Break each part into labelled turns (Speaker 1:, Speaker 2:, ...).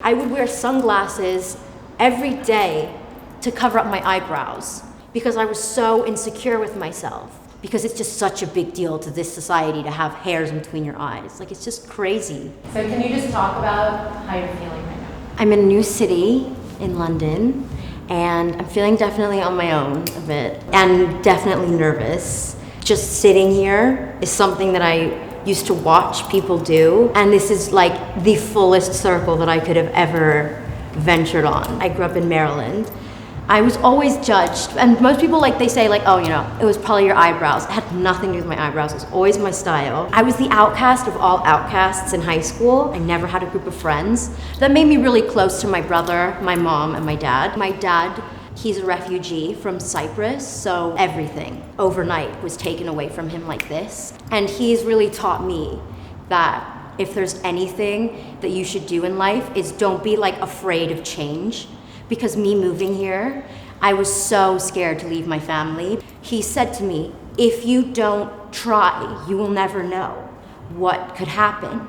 Speaker 1: I would wear sunglasses every day to cover up my eyebrows because I was so insecure with myself. Because it's just such a big deal to this society to have hairs in between your eyes. Like, it's just crazy.
Speaker 2: So can you just talk about how you're feeling right now?
Speaker 1: I'm in a new city in London, and I'm feeling definitely on my own a bit, and definitely nervous. Just sitting here is something that I used to watch people do, and this is like the fullest circle that I could have ever ventured on. I grew up in Maryland. I was always judged, and most people they say oh, it was probably your eyebrows. It had nothing to do with my eyebrows. It was always my style. I was the outcast of all outcasts in high school. I never had a group of friends. That made me really close to my brother, my mom, and my dad. My dad, he's a refugee from Cyprus, so everything overnight was taken away from him like this. And he's really taught me that if there's anything that you should do in life is don't be afraid of change. Because me moving here, I was so scared to leave my family. He said to me, if you don't try, you will never know what could happen.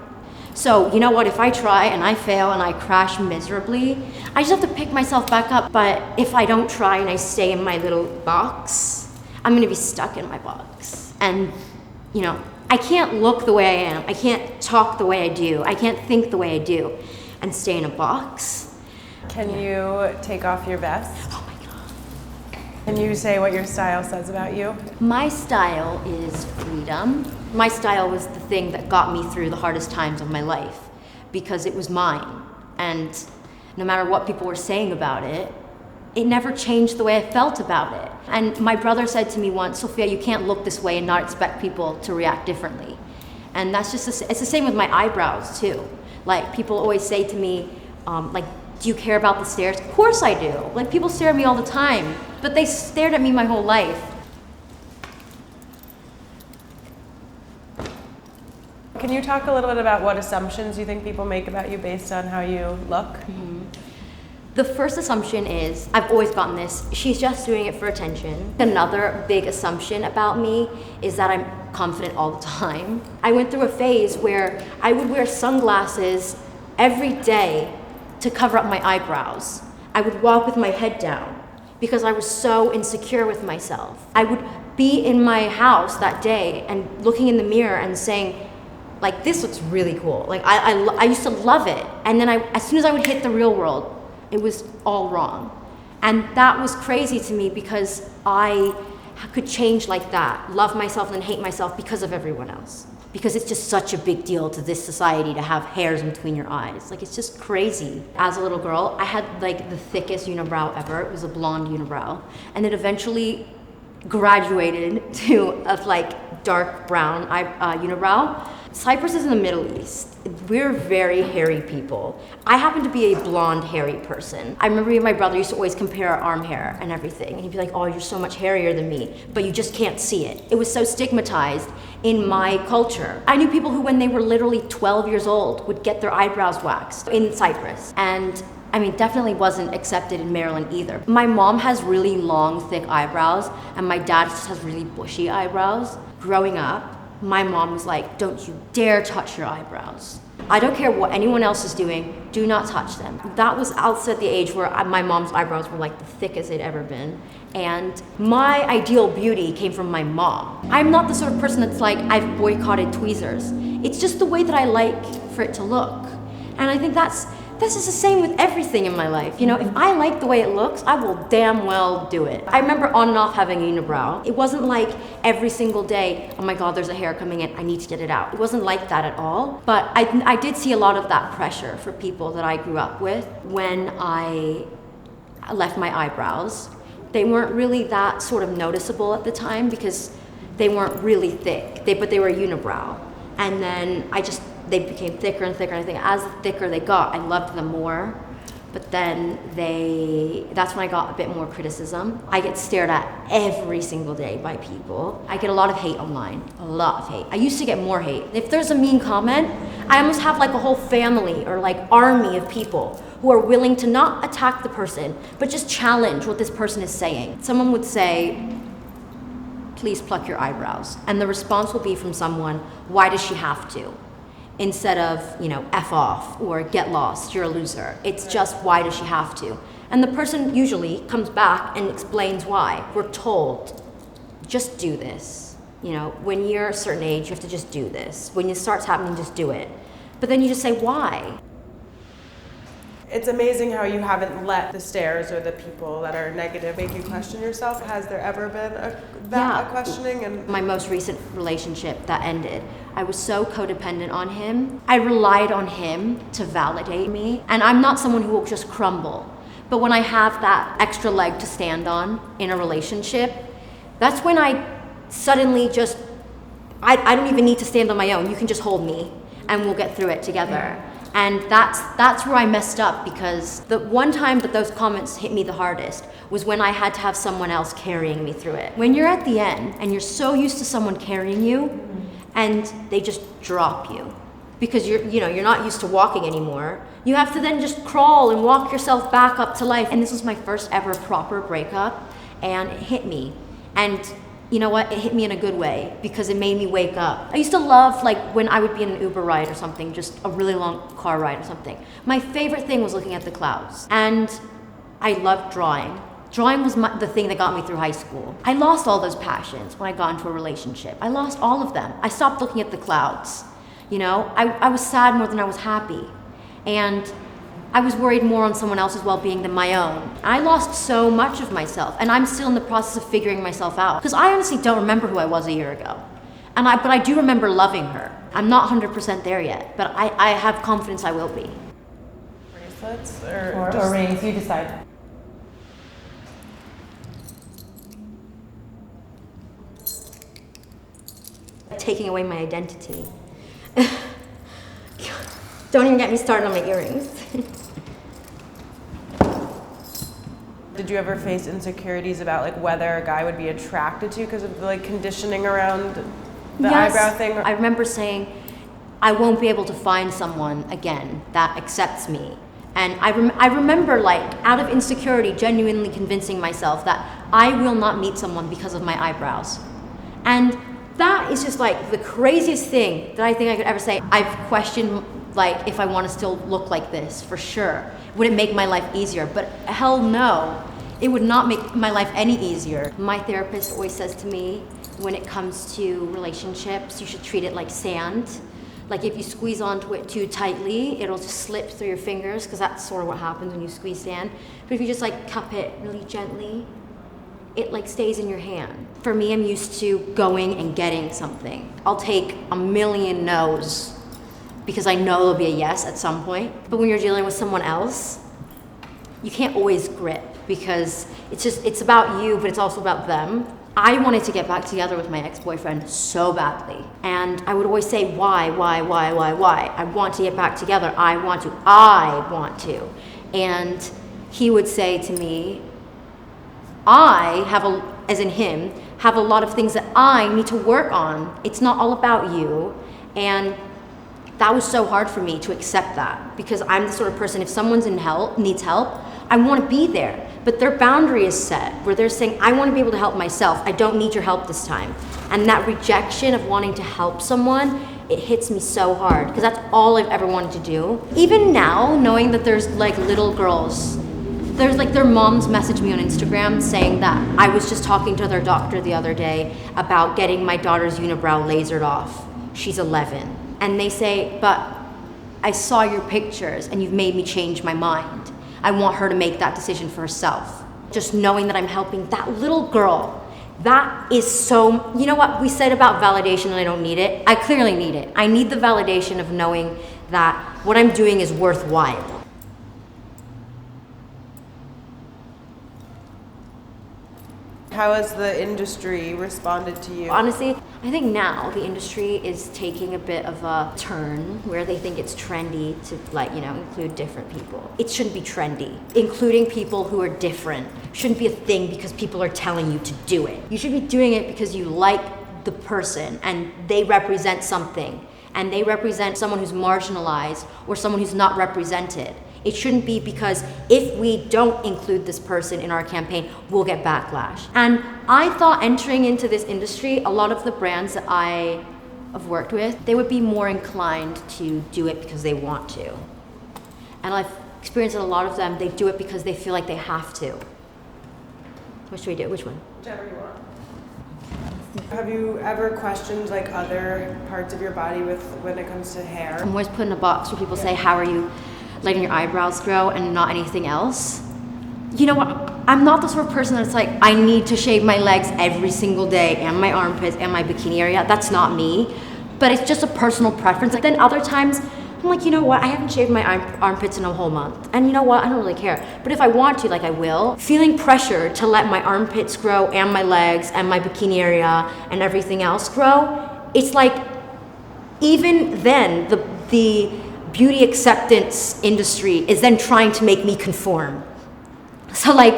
Speaker 1: So you know what, if I try and I fail and I crash miserably, I just have to pick myself back up. But if I don't try and I stay in my little box, I'm gonna be stuck in my box. And I can't look the way I am. I can't talk the way I do. I can't think the way I do and stay in a box.
Speaker 2: Can you take off your vest?
Speaker 1: Oh my God.
Speaker 2: Can you say what your style says about you?
Speaker 1: My style is freedom. My style was the thing that got me through the hardest times of my life because it was mine. And no matter what people were saying about it, it never changed the way I felt about it. And my brother said to me once, Sophia, you can't look this way and not expect people to react differently. And that's just, it's the same with my eyebrows too. People always say to me, do you care about the stares? Of course I do. People stare at me all the time, but they stared at me my whole life.
Speaker 2: Can you talk a little bit about what assumptions you think people make about you based on how you look?
Speaker 1: Mm-hmm. The first assumption is, I've always gotten this, she's just doing it for attention. Another big assumption about me is that I'm confident all the time. I went through a phase where I would wear sunglasses every day to cover up my eyebrows. I would walk with my head down because I was so insecure with myself. I would be in my house that day and looking in the mirror and saying, this looks really cool. I used to love it. And then as soon as I would hit the real world, it was all wrong. And that was crazy to me because I could change like that, love myself and then hate myself because of everyone else. Because it's just such a big deal to this society to have hairs in between your eyes. It's just crazy. As a little girl, I had the thickest unibrow ever. It was a blonde unibrow. And it eventually graduated to a dark brown unibrow. Cyprus is in the Middle East. We're very hairy people. I happen to be a blonde, hairy person. I remember my brother used to always compare our arm hair and everything. And he'd be like, oh, you're so much hairier than me, but you just can't see it. It was so stigmatized in my culture. I knew people who, when they were literally 12 years old, would get their eyebrows waxed in Cyprus. And definitely wasn't accepted in Maryland either. My mom has really long, thick eyebrows, and my dad just has really bushy eyebrows. Growing up, my mom was like, don't you dare touch your eyebrows. I don't care what anyone else is doing, do not touch them. That was also at the age where my mom's eyebrows were the thickest they'd ever been. And my ideal beauty came from my mom. I'm not the sort of person that's I've boycotted tweezers. It's just the way that I like for it to look. And I think that's just the same with everything in my life. If I like the way it looks, I will damn well do it. I remember on and off having a unibrow. It wasn't every single day, oh my God, there's a hair coming in, I need to get it out. It wasn't like that at all. But I did see a lot of that pressure for people that I grew up with when I left my eyebrows. They weren't really that sort of noticeable at the time because they weren't really thick, but they were a unibrow. And then they became thicker and thicker, and I think as the thicker they got, I loved them more. But then that's when I got a bit more criticism. I get stared at every single day by people. I get a lot of hate online, a lot of hate. I used to get more hate. If there's a mean comment, I almost have a whole family or army of people who are willing to not attack the person, but just challenge what this person is saying. Someone would say, please pluck your eyebrows. And the response will be from someone, why does she have to? instead of, F off or get lost, you're a loser. It's just, why does she have to? And the person usually comes back and explains why. We're told, just do this. When you're a certain age, you have to just do this. When it starts happening, just do it. But then you just say, why?
Speaker 2: It's amazing how you haven't let the stares or the people that are negative make you question yourself. Has there ever been a questioning? And
Speaker 1: my most recent relationship that ended, I was so codependent on him. I relied on him to validate me. And I'm not someone who will just crumble. But when I have that extra leg to stand on in a relationship, that's when I suddenly just, I don't even need to stand on my own. You can just hold me and we'll get through it together. And that's where I messed up, because the one time that those comments hit me the hardest was when I had to have someone else carrying me through it. When you're at the end and you're so used to someone carrying you and they just drop you because you're not used to walking anymore, you have to then just crawl and walk yourself back up to life. And this was my first ever proper breakup, and it hit me. And you know what? It hit me in a good way because it made me wake up. I used to love, when I would be in an Uber ride or something, just a really long car ride or something. My favorite thing was looking at the clouds. And I loved drawing. Drawing was the thing that got me through high school. I lost all those passions when I got into a relationship. I lost all of them. I stopped looking at the clouds. I was sad more than I was happy. And I was worried more on someone else's well-being than my own. I lost so much of myself, and I'm still in the process of figuring myself out. Because I honestly don't remember who I was a year ago. But I do remember loving her. I'm not 100% there yet, but I have confidence I will be.
Speaker 2: Bracelets
Speaker 3: or rings, you decide.
Speaker 1: Taking away my identity. Don't even get me started on my earrings.
Speaker 2: Did you ever face insecurities about whether a guy would be attracted to you because of the conditioning around the eyebrow thing?
Speaker 1: I remember saying, I won't be able to find someone again that accepts me. And I remember out of insecurity, genuinely convincing myself that I will not meet someone because of my eyebrows. And that is just the craziest thing that I think I could ever say. I've questioned if I want to still look like this, for sure. Would it make my life easier? But hell no, it would not make my life any easier. My therapist always says to me, when it comes to relationships, you should treat it like sand. If you squeeze onto it too tightly, it'll just slip through your fingers, because that's sort of what happens when you squeeze sand. But if you just cup it really gently, it stays in your hand. For me, I'm used to going and getting something. I'll take a million no's because I know there'll be a yes at some point. But when you're dealing with someone else, you can't always grip, because it's about you, but it's also about them. I wanted to get back together with my ex-boyfriend so badly. And I would always say, why? I want to get back together. I want to. And he would say to me, I have a lot of things that I need to work on. It's not all about you. And that was so hard for me to accept that, because I'm the sort of person, if someone's needs help, I want to be there. But their boundary is set where they're saying, I want to be able to help myself. I don't need your help this time. And that rejection of wanting to help someone, it hits me so hard, because that's all I've ever wanted to do. Even now, knowing that there's little girls, there's their moms message me on Instagram saying that I was just talking to their doctor the other day about getting my daughter's unibrow lasered off. She's 11. And they say, but I saw your pictures and you've made me change my mind. I want her to make that decision for herself. Just knowing that I'm helping that little girl, that is so, you know what we said about validation and I don't need it? I clearly need it. I need the validation of knowing that what I'm doing is worthwhile.
Speaker 2: How has the industry responded to you?
Speaker 1: Honestly, I think now the industry is taking a bit of a turn where they think it's trendy to include different people. It shouldn't be trendy. Including people who are different shouldn't be a thing because people are telling you to do it. You should be doing it because you like the person and they represent something, and they represent someone who's marginalized or someone who's not represented. It shouldn't be because if we don't include this person in our campaign, we'll get backlash. And I thought entering into this industry, a lot of the brands that I I've worked with, they would be more inclined to do it because they want to. And I've experienced that a lot of them, they do it because they feel like they have to. What should we do? Which one?
Speaker 2: Whichever you want. Have you ever questioned like other parts of your body when it comes to hair?
Speaker 1: I'm always put in a box where people say, how are you letting your eyebrows grow and not anything else? You know what? I'm not the sort of person that's like, I need to shave my legs every single day and my armpits and my bikini area. That's not me. But it's just a personal preference. Like, then other times, I'm like, you know what? I haven't shaved my armpits in a whole month. And you know what? I don't really care. But if I want to, like I will. Feeling pressure to let my armpits grow and my legs and my bikini area and everything else grow, it's like, even then, the beauty acceptance industry is then trying to make me conform. So like,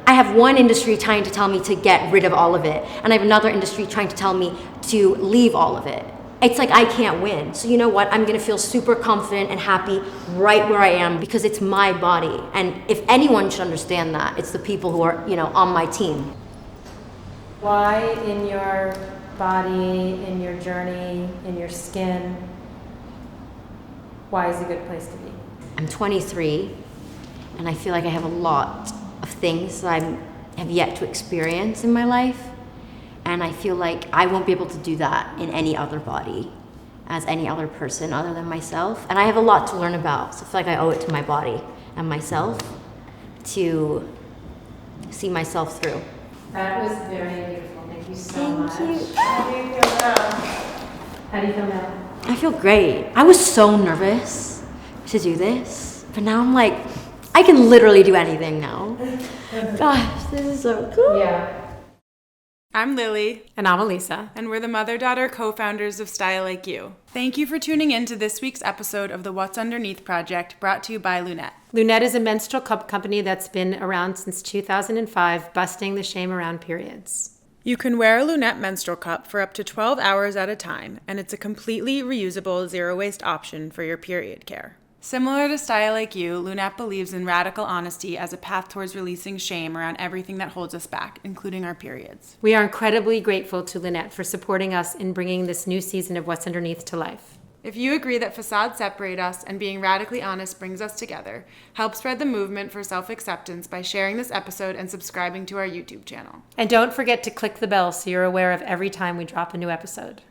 Speaker 1: I have one industry trying to tell me to get rid of all of it, and I have another industry trying to tell me to leave all of it. It's like I can't win. So you know what? I'm gonna feel super confident and happy right where I am because it's my body. And if anyone should understand that, it's the people who are, on my team.
Speaker 3: Why in your body, in your journey, in your skin, why is it a good place to be?
Speaker 1: I'm 23, and I feel like I have a lot of things that I have yet to experience in my life. And I feel like I won't be able to do that in any other body, as any other person other than myself. And I have a lot to learn about, so I feel like I owe it to my body and myself to see myself through.
Speaker 3: That was very beautiful. Thank you so much.
Speaker 1: Thank you.
Speaker 2: How do you feel now?
Speaker 3: How do you feel now?
Speaker 1: I feel great. I was so nervous to do this, but now I'm like, I can literally do anything now. Gosh, this is so cool.
Speaker 3: Yeah.
Speaker 4: I'm Lily.
Speaker 3: And I'm Elisa.
Speaker 4: And we're the mother-daughter co-founders of StyleLikeU. Thank you for tuning in to this week's episode of the What's Underneath project, brought to you by Lunette.
Speaker 3: Lunette is a menstrual cup company that's been around since 2005, busting the shame around periods.
Speaker 4: You can wear a Lunette menstrual cup for up to 12 hours at a time, and it's a completely reusable, zero-waste option for your period care. Similar to StyleLikeU, Lunette believes in radical honesty as a path towards releasing shame around everything that holds us back, including our periods.
Speaker 3: We are incredibly grateful to Lunette for supporting us in bringing this new season of What's Underneath to life.
Speaker 4: If you agree that facades separate us and being radically honest brings us together, help spread the movement for self-acceptance by sharing this episode and subscribing to our YouTube channel.
Speaker 3: And don't forget to click the bell so you're aware of every time we drop a new episode.